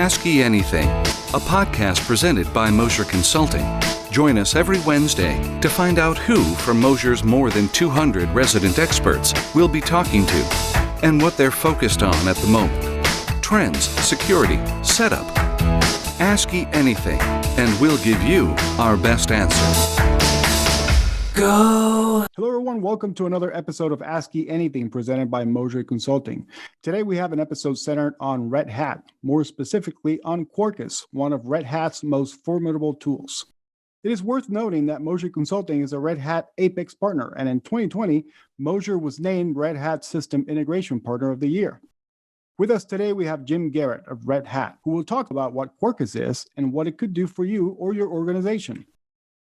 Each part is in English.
Ask Ye Anything, a podcast presented by Mosher Consulting. Join us every Wednesday to find out who from Mosher's more than 200 resident experts we'll be talking to and what they're focused on at the moment. Trends, security, setup. Ask Ye Anything, and we'll give you our best answer. Go! Hello everyone, welcome to another episode of Ask Ye Anything presented by Mosher Consulting. Today we have an episode centered on Red Hat, more specifically on Quarkus, one of Red Hat's most formidable tools. It is worth noting that Mosher Consulting is a Red Hat Apex partner, and in 2020, Mosher was named Red Hat System Integration Partner of the Year. With us today, we have Jim Garrett of Red Hat, who will talk about what Quarkus is and what it could do for you or your organization.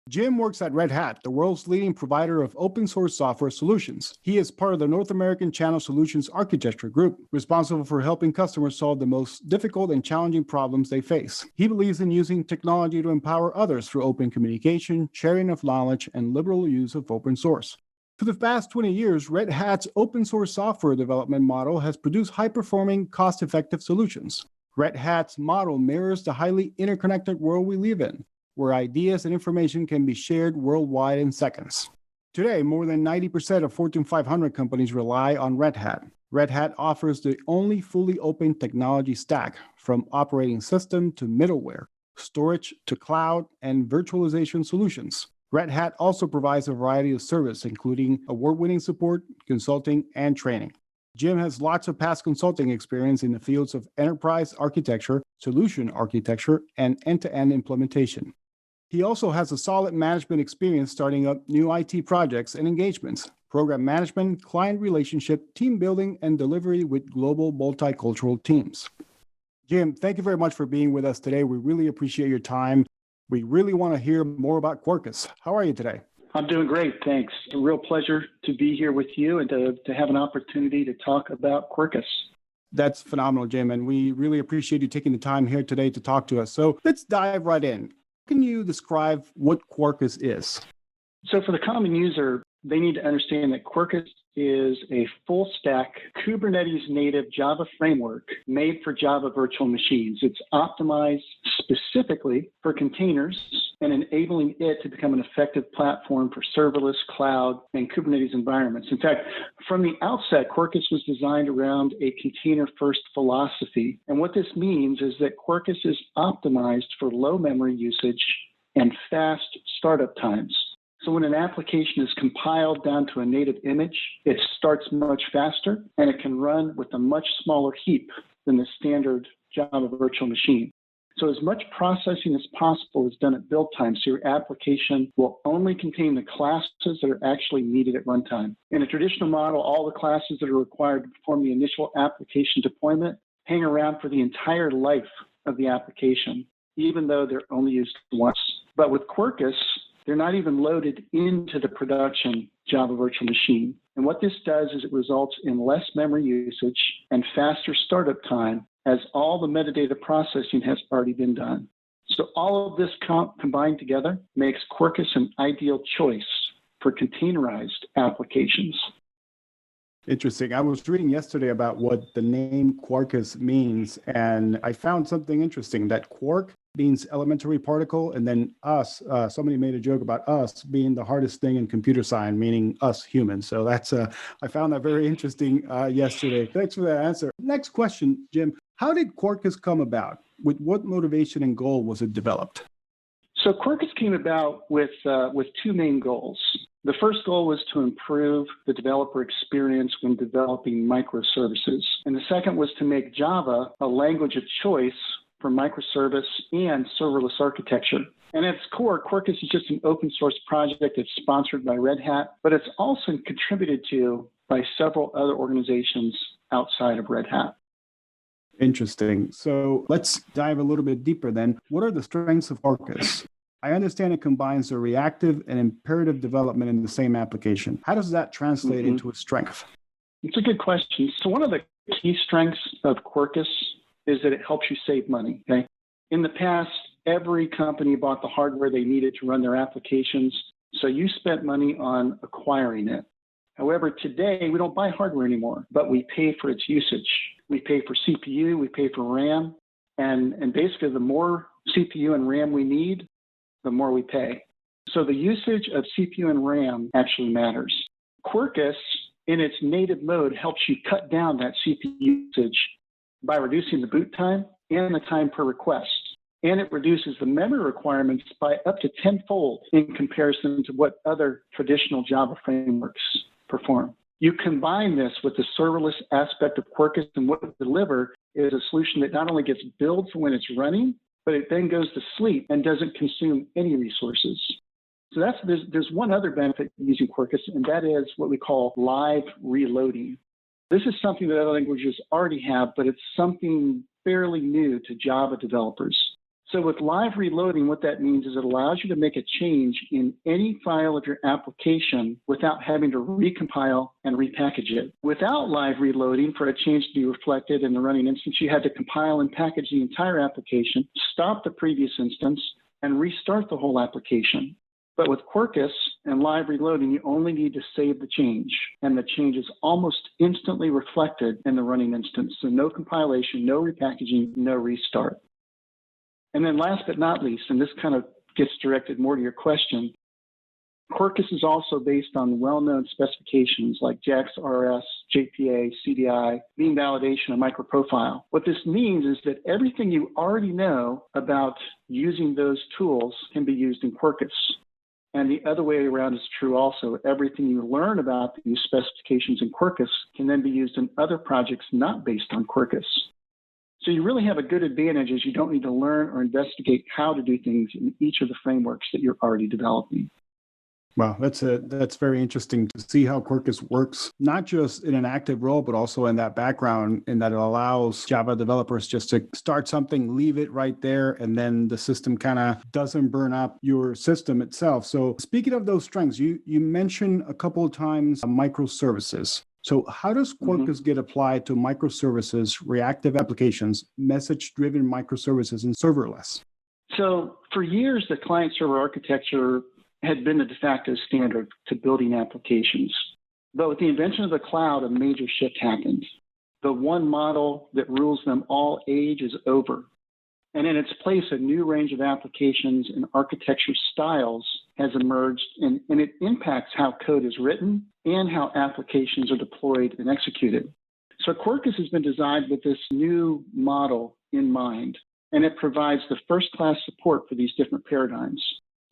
Jim works at Red Hat, the world's leading provider of open source software solutions. He is part of the North American Channel Solutions Architecture Group, responsible for helping customers solve the most difficult and challenging problems they face. He believes in using technology to empower others through open communication, sharing of knowledge, and liberal use of open source. For the past 20 years, Red Hat's open source software development model has produced high-performing, cost-effective solutions. Red Hat's model mirrors the highly interconnected world we live in, where ideas and information can be shared worldwide in seconds. Today, more than 90% of Fortune 500 companies rely on Red Hat. Red Hat offers the only fully open technology stack, from operating system to middleware, storage to cloud, and virtualization solutions. Red Hat also provides a variety of services, including award-winning support, consulting, and training. Jim has lots of past consulting experience in the fields of enterprise architecture, solution architecture, and end-to-end implementation. He also has a solid management experience starting up new IT projects and engagements, program management, client relationship, team building, and delivery with global multicultural teams. Jim, thank you very much for being with us today. We really appreciate your time. We really want to hear more about Quarkus. How are you today? I'm doing great, thanks. It's a real pleasure to be here with you and to have an opportunity to talk about Quarkus. That's phenomenal, Jim, and we really appreciate you taking the time here today to talk to us. So let's dive right in. Can you describe what Quarkus is? So for the common user, they need to understand that Quarkus is a full stack Kubernetes native Java framework made for Java virtual machines. It's optimized specifically for containers and enabling it to become an effective platform for serverless, cloud, and Kubernetes environments. In fact, from the outset, Quarkus was designed around a container-first philosophy. And what this means is that Quarkus is optimized for low memory usage and fast startup times. So when an application is compiled down to a native image, it starts much faster, and it can run with a much smaller heap than the standard Java virtual machine. So as much processing as possible is done at build time, so your application will only contain the classes that are actually needed at runtime. In a traditional model, all the classes that are required to perform the initial application deployment hang around for the entire life of the application, even though they're only used once. But with Quarkus, they're not even loaded into the production Java virtual machine. And what this does is it results in less memory usage and faster startup time, as all the metadata processing has already been done. So all of this combined together makes Quarkus an ideal choice for containerized applications. Interesting. I was reading yesterday about what the name Quarkus means, and I found something interesting, that quark means elementary particle, and then us, somebody made a joke about us being the hardest thing in computer science, meaning us humans. So that's, I found that very interesting yesterday. Thanks for that answer. Next question, Jim. How did Quarkus come about? With what motivation and goal was it developed? So Quarkus came about with two main goals. The first goal was to improve the developer experience when developing microservices. And the second was to make Java a language of choice for microservice and serverless architecture. And at its core, Quarkus is just an open source project that's sponsored by Red Hat, but it's also contributed to by several other organizations outside of Red Hat. Interesting. So let's dive a little bit deeper then. What are the strengths of Quarkus? I understand it combines the reactive and imperative development in the same application. How does that translate into a strength? It's a good question. So one of the key strengths of Quarkus is that it helps you save money. Okay? In the past, every company bought the hardware they needed to run their applications, so you spent money on acquiring it. However, today, we don't buy hardware anymore, but we pay for its usage. We pay for CPU, we pay for RAM, And basically, the more CPU and RAM we need, the more we pay. So the usage of CPU and RAM actually matters. Quarkus, in its native mode, helps you cut down that CPU usage by reducing the boot time and the time per request. And it reduces the memory requirements by up to tenfold in comparison to what other traditional Java frameworks perform. You combine this with the serverless aspect of Quarkus, and what it delivers is a solution that not only gets billed for when it's running, but it then goes to sleep and doesn't consume any resources. So there's one other benefit using Quarkus, and that is what we call live reloading. This is something that other languages already have, but it's something fairly new to Java developers. So with live reloading, what that means is it allows you to make a change in any file of your application without having to recompile and repackage it. Without live reloading, for a change to be reflected in the running instance, you had to compile and package the entire application, stop the previous instance, and restart the whole application. But with Quarkus and live reloading, you only need to save the change, and the change is almost instantly reflected in the running instance. So no compilation, no repackaging, no restart. And then last but not least, and this kind of gets directed more to your question, Quarkus is also based on well-known specifications like JAX RS, JPA, CDI, beam validation, and microprofile. What this means is that everything you already know about using those tools can be used in Quarkus. And the other way around is true also. Everything you learn about these specifications in Quarkus can then be used in other projects not based on Quarkus. So you really have a good advantage as you don't need to learn or investigate how to do things in each of the frameworks that you're already developing. Wow, that's very interesting to see how Quarkus works, not just in an active role, but also in that background, in that it allows Java developers just to start something, leave it right there, and then the system kind of doesn't burn up your system itself. So speaking of those strengths, you mentioned a couple of times microservices. So how does Quarkus get applied to microservices, reactive applications, message-driven microservices, and serverless? So for years, the client-server architecture had been the de facto standard to building applications. But with the invention of the cloud, a major shift happened. The one model that rules them all age is over. And in its place, a new range of applications and architecture styles has emerged, and it impacts how code is written and how applications are deployed and executed. So Quarkus has been designed with this new model in mind, and it provides the first-class support for these different paradigms.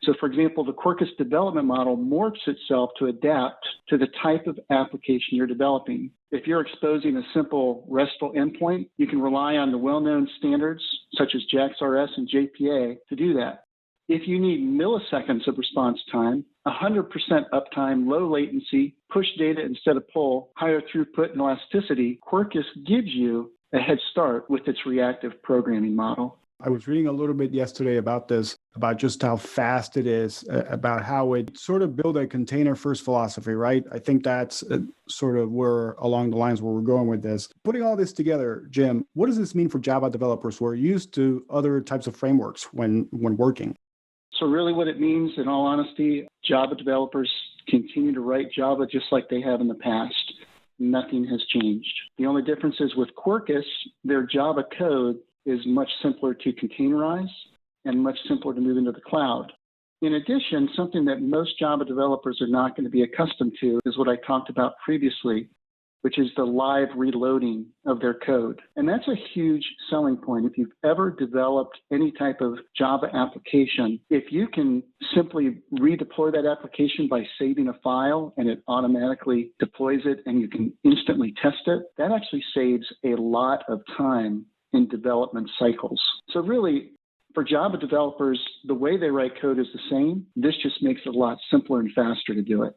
So for example, the Quarkus development model morphs itself to adapt to the type of application you're developing. If you're exposing a simple RESTful endpoint, you can rely on the well-known standards such as JAX RS and JPA to do that. If you need milliseconds of response time, 100% uptime, low latency, push data instead of pull, higher throughput and elasticity, Quarkus gives you a head start with its reactive programming model. I was reading a little bit yesterday about this, about just how fast it is, about how it sort of build a container first philosophy, right? I think that's sort of where along the lines where we're going with this. Putting all this together, Jim, what does this mean for Java developers who are used to other types of frameworks when working? So really what it means, in all honesty, Java developers continue to write Java just like they have in the past. Nothing has changed. The only difference is with Quarkus, their Java code is much simpler to containerize and much simpler to move into the cloud. In addition, something that most Java developers are not going to be accustomed to is what I talked about previously, which is the live reloading of their code. And that's a huge selling point. If you've ever developed any type of Java application, if you can simply redeploy that application by saving a file and it automatically deploys it and you can instantly test it, that actually saves a lot of time in development cycles. So really, for Java developers, the way they write code is the same. This just makes it a lot simpler and faster to do it.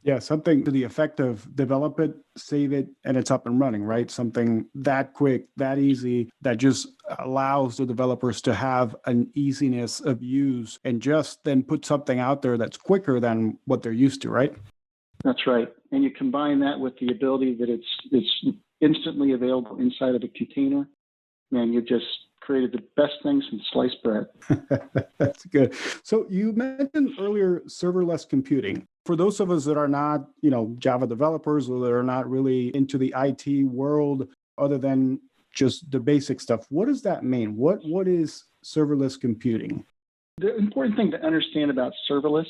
Yeah, something to the effect of develop it, save it, and it's up and running, right? Something that quick, that easy, that just allows the developers to have an easiness of use and just then put something out there that's quicker than what they're used to, right? That's right. And you combine that with the ability that it's instantly available inside of a container, and you've just created the best thing since sliced bread. That's good. So you mentioned earlier serverless computing. For those of us that are not, Java developers or that are not really into the IT world, other than just the basic stuff. What does that mean? What is serverless computing? The important thing to understand about serverless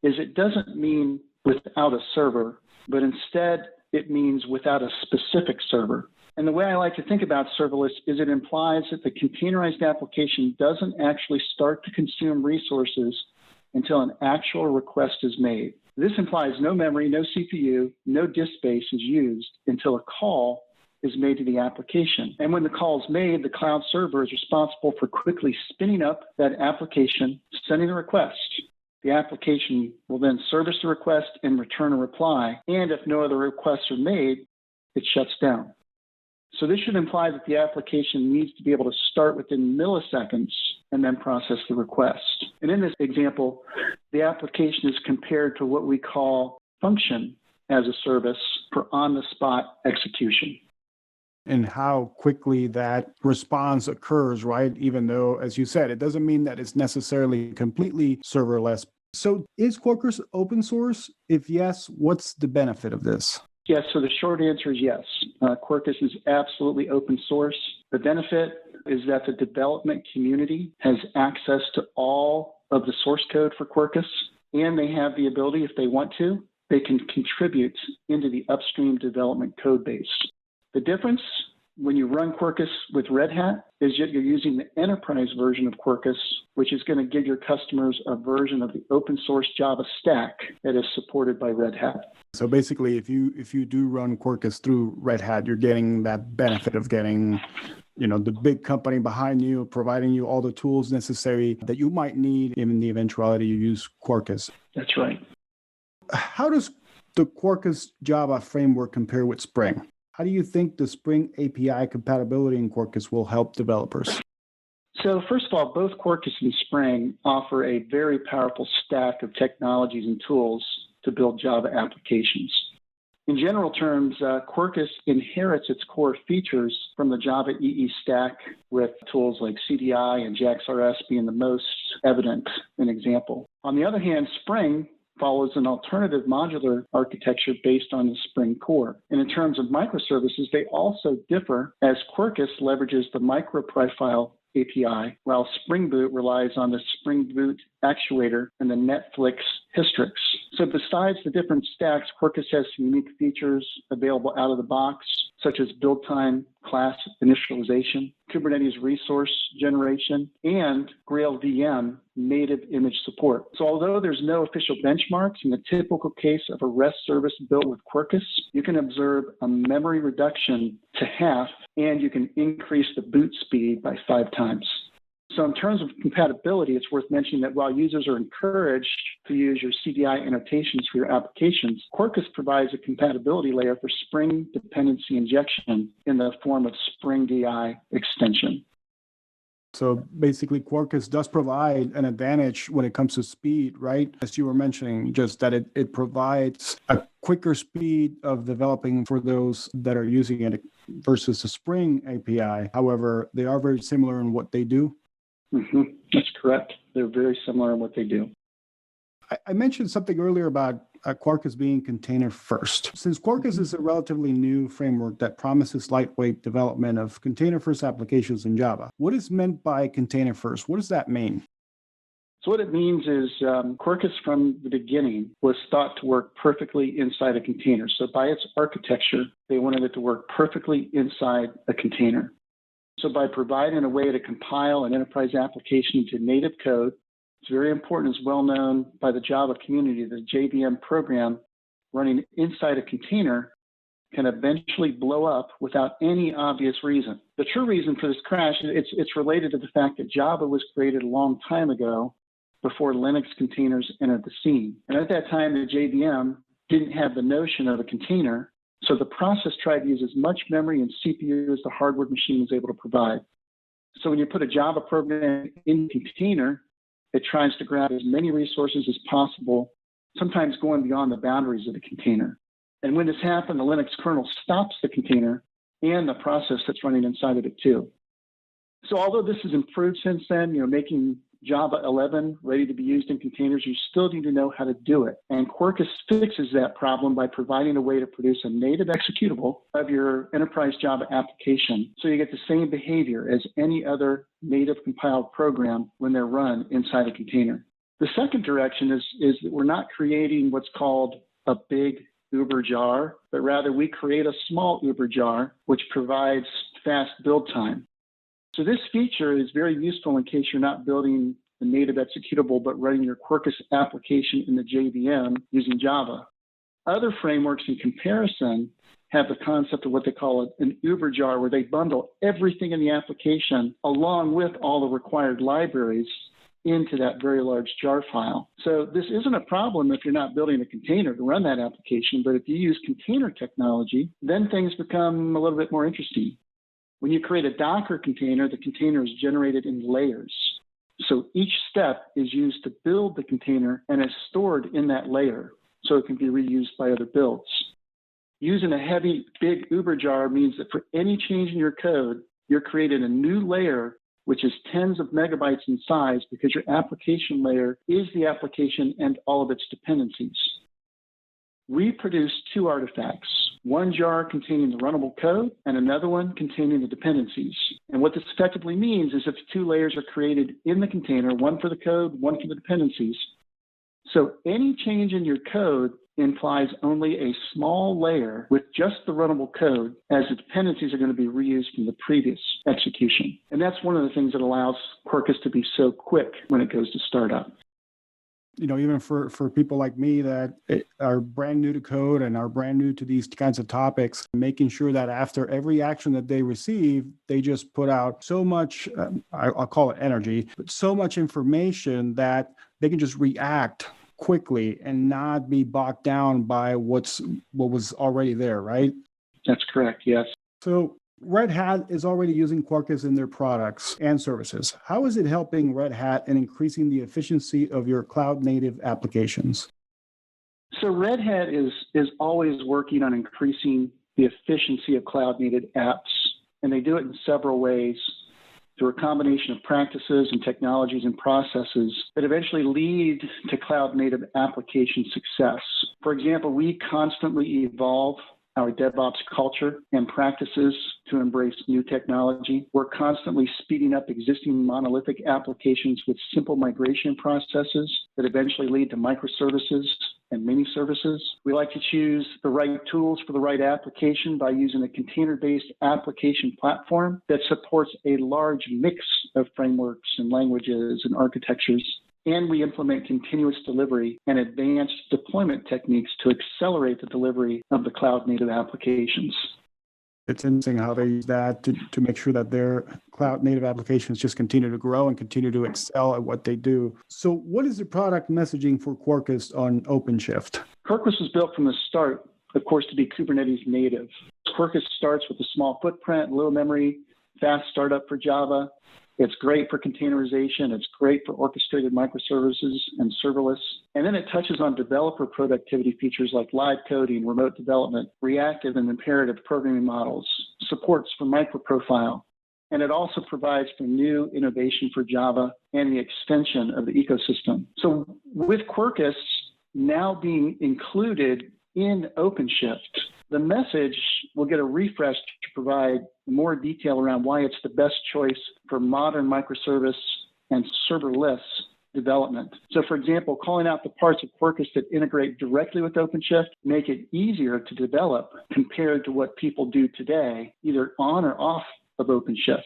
is it doesn't mean without a server, but instead it means without a specific server. And the way I like to think about serverless is it implies that the containerized application doesn't actually start to consume resources until an actual request is made. This implies no memory, no CPU, no disk space is used until a call is made to the application. And when the call is made, the cloud server is responsible for quickly spinning up that application, sending the request. The application will then service the request and return a reply. And if no other requests are made, it shuts down. So this should imply that the application needs to be able to start within milliseconds and then process the request. And in this example, the application is compared to what we call function as a service for on-the-spot execution. And how quickly that response occurs, right? Even though, as you said, it doesn't mean that it's necessarily completely serverless. So is Quarkus open source? If yes, what's the benefit of this? Yes, so the short answer is yes. Quarkus is absolutely open source. The benefit is that the development community has access to all of the source code for Quarkus, and they have the ability, if they want to, they can contribute into the upstream development code base. The difference when you run Quarkus with Red Hat is that you're using the enterprise version of Quarkus, which is going to give your customers a version of the open source Java stack that is supported by Red Hat. So basically, if you do run Quarkus through Red Hat, you're getting that benefit of getting, the big company behind you, providing you all the tools necessary that you might need in the eventuality you use Quarkus. That's right. How does the Quarkus Java framework compare with Spring? How do you think the Spring API compatibility in Quarkus will help developers? So first of all, both Quarkus and Spring offer a very powerful stack of technologies and tools to build Java applications. In general terms, Quarkus inherits its core features from the Java EE stack, with tools like CDI and JAX-RS being the most evident an example. On the other hand, Spring follows an alternative modular architecture based on the Spring core. And in terms of microservices, they also differ, as Quarkus leverages the microprofile API, while Spring Boot relies on the Spring Boot actuator and the Netflix Hystrix. So besides the different stacks, Quarkus has some unique features available out of the box, such as build time, class initialization, Kubernetes resource generation, and Grail VM native image support. So although there's no official benchmarks in the typical case of a REST service built with Quarkus, you can observe a memory reduction to half, and you can increase the boot speed by 5 times. So in terms of compatibility, it's worth mentioning that while users are encouraged to use your CDI annotations for your applications, Quarkus provides a compatibility layer for Spring dependency injection in the form of Spring DI extension. So basically, Quarkus does provide an advantage when it comes to speed, right? As you were mentioning, just that it provides a quicker speed of developing for those that are using it versus the Spring API. However, they are very similar in what they do. Mm-hmm. That's correct. They're very similar in what they do. I mentioned something earlier about Quarkus being container first. Since Quarkus is a relatively new framework that promises lightweight development of container first applications in Java, what is meant by container first? What does that mean? So what it means is Quarkus from the beginning was thought to work perfectly inside a container. So by its architecture, they wanted it to work perfectly inside a container. So by providing a way to compile an enterprise application into native code, it's very important, it's well known by the Java community, the JVM program running inside a container can eventually blow up without any obvious reason. The true reason for this crash, it's related to the fact that Java was created a long time ago before Linux containers entered the scene. And at that time, the JVM didn't have the notion of a container. So the process tried to use as much memory and CPU as the hardware machine was able to provide. So when you put a Java program in a container, it tries to grab as many resources as possible, sometimes going beyond the boundaries of the container. And when this happens, the Linux kernel stops the container and the process that's running inside of it too. So although this has improved since then, making Java 11 ready to be used in containers, you still need to know how to do it. And Quarkus fixes that problem by providing a way to produce a native executable of your enterprise Java application, so you get the same behavior as any other native compiled program when they're run inside a container. The second direction is that we're not creating what's called a big Uber jar, but rather we create a small Uber jar, which provides fast build time. So this feature is very useful in case you're not building the native executable, but running your Quarkus application in the JVM using Java. Other frameworks in comparison have the concept of what they call an Uber jar, where they bundle everything in the application along with all the required libraries into that very large jar file. So this isn't a problem if you're not building a container to run that application, but if you use container technology, then things become a little bit more interesting. When you create a Docker container, the container is generated in layers. So each step is used to build the container and is stored in that layer so it can be reused by other builds. Using a heavy, big Uber jar means that for any change in your code, you're creating a new layer which is tens of megabytes in size, because your application layer is the application and all of its dependencies. We produce two artifacts, one jar containing the runnable code and another one containing the dependencies. And what this effectively means is if two layers are created in the container, one for the code, one for the dependencies. So any change in your code implies only a small layer with just the runnable code, as the dependencies are going to be reused from the previous execution. And that's one of the things that allows Quarkus to be so quick when it goes to startup. You know, even for people like me that are brand new to code and are brand new to these kinds of topics, making sure that after every action that they receive, they just put out so much, I'll call it energy, but so much information that they can just react quickly and not be bogged down by what was already there, right? That's correct, yes. So Red Hat is already using Quarkus in their products and services. How is it helping Red Hat in increasing the efficiency of your cloud-native applications? So Red Hat is always working on increasing the efficiency of cloud-native apps, and they do it in several ways, through a combination of practices and technologies and processes that eventually lead to cloud-native application success. For example, we constantly evolve our DevOps culture and practices to embrace new technology. We're constantly speeding up existing monolithic applications with simple migration processes that eventually lead to microservices and mini-services. We like to choose the right tools for the right application by using a container-based application platform that supports a large mix of frameworks and languages and architectures. And we implement continuous delivery and advanced deployment techniques to accelerate the delivery of the cloud-native applications. It's interesting how they use that to make sure that their cloud-native applications just continue to grow and continue to excel at what they do. So what is the product messaging for Quarkus on Openshift? Quarkus was built from the start, of course, to be Kubernetes native. Quarkus starts with a small footprint, low memory, fast startup for Java. It's great for containerization. It's great for orchestrated microservices and serverless. And then it touches on developer productivity features like live coding, remote development, reactive and imperative programming models, supports for microprofile. And it also provides for new innovation for Java and the extension of the ecosystem. So with Quarkus now being included in Openshift, the message will get a refresh to provide more detail around why it's the best choice for modern microservice and serverless development. So for example, calling out the parts of Quarkus that integrate directly with Openshift make it easier to develop compared to what people do today, either on or off of Openshift.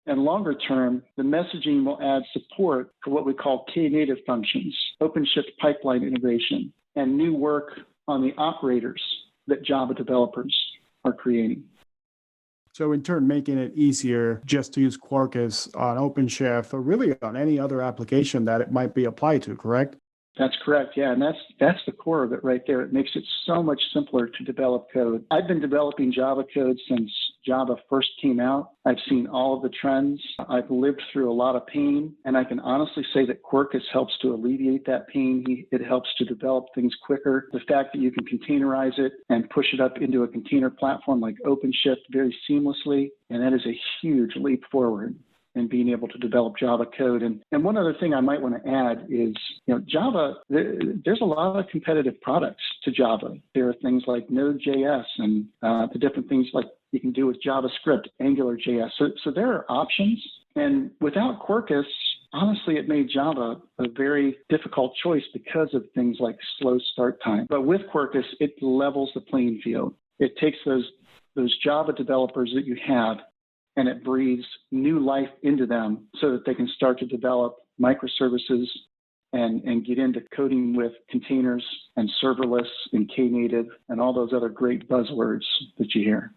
And longer term, the messaging will add support for what we call Knative functions, Openshift pipeline integration, and new work on the operators that Java developers are creating. So in turn, making it easier just to use Quarkus on Openshift or really on any other application that it might be applied to, correct? That's correct, yeah, and that's the core of it right there. It makes it so much simpler to develop code. I've been developing Java code since Java first came out. I've seen all of the trends. I've lived through a lot of pain, and I can honestly say that Quarkus helps to alleviate that pain. It helps to develop things quicker. The fact that you can containerize it and push it up into a container platform like OpenShift very seamlessly, and that is a huge leap forward. and being able to develop Java code. And one other thing I might want to add is, Java, there's a lot of competitive products to Java. There are things like Node.js and the different things like you can do with JavaScript, AngularJS. So there are options. And without Quarkus, honestly, it made Java a very difficult choice because of things like slow start time. But with Quarkus, it levels the playing field. It takes those Java developers that you have and it breathes new life into them so that they can start to develop microservices and get into coding with containers and serverless and Knative and all those other great buzzwords that you hear.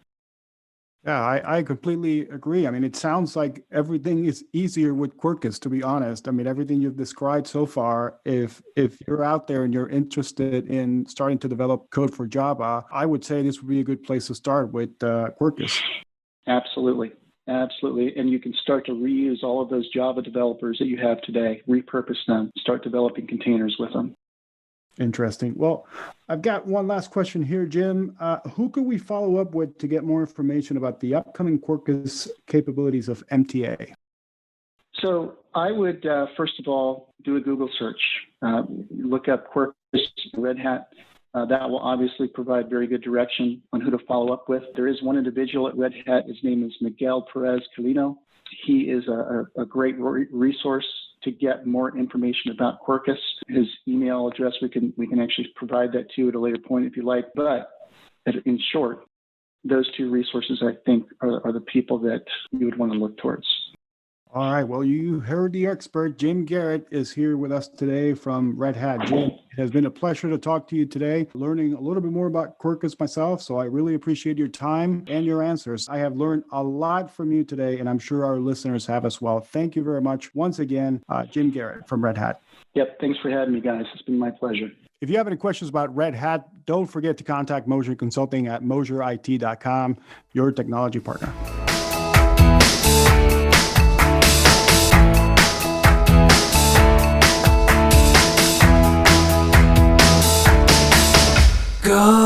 Yeah, I completely agree. I mean, it sounds like everything is easier with Quarkus, to be honest. I mean, everything you've described so far, if you're out there and you're interested in starting to develop code for Java, I would say this would be a good place to start with Quarkus. Absolutely. Absolutely. And you can start to reuse all of those Java developers that you have today, repurpose them, start developing containers with them. Interesting. Well, I've got one last question here, Jim. Who could we follow up with to get more information about the upcoming Quarkus capabilities of MTA? So I would, first of all, do a Google search. Look up Quarkus, Red Hat. That will obviously provide very good direction on who to follow up with. There is one individual at Red Hat. His name is Miguel Perez Calino. He is a great resource to get more information about Quarkus. His email address, we can actually provide that to you at a later point if you like. But in short, those two resources, I think, are the people that you would want to look towards. All right. Well, you heard the expert. Jim Garrett is here with us today from Red Hat. Jim, it has been a pleasure to talk to you today, learning a little bit more about Quarkus myself. So I really appreciate your time and your answers. I have learned a lot from you today, and I'm sure our listeners have as well. Thank you very much. Once again, Jim Garrett from Red Hat. Yep. Thanks for having me, guys. It's been my pleasure. If you have any questions about Red Hat, don't forget to contact Mosier Consulting at mosierit.com, your technology partner. Go.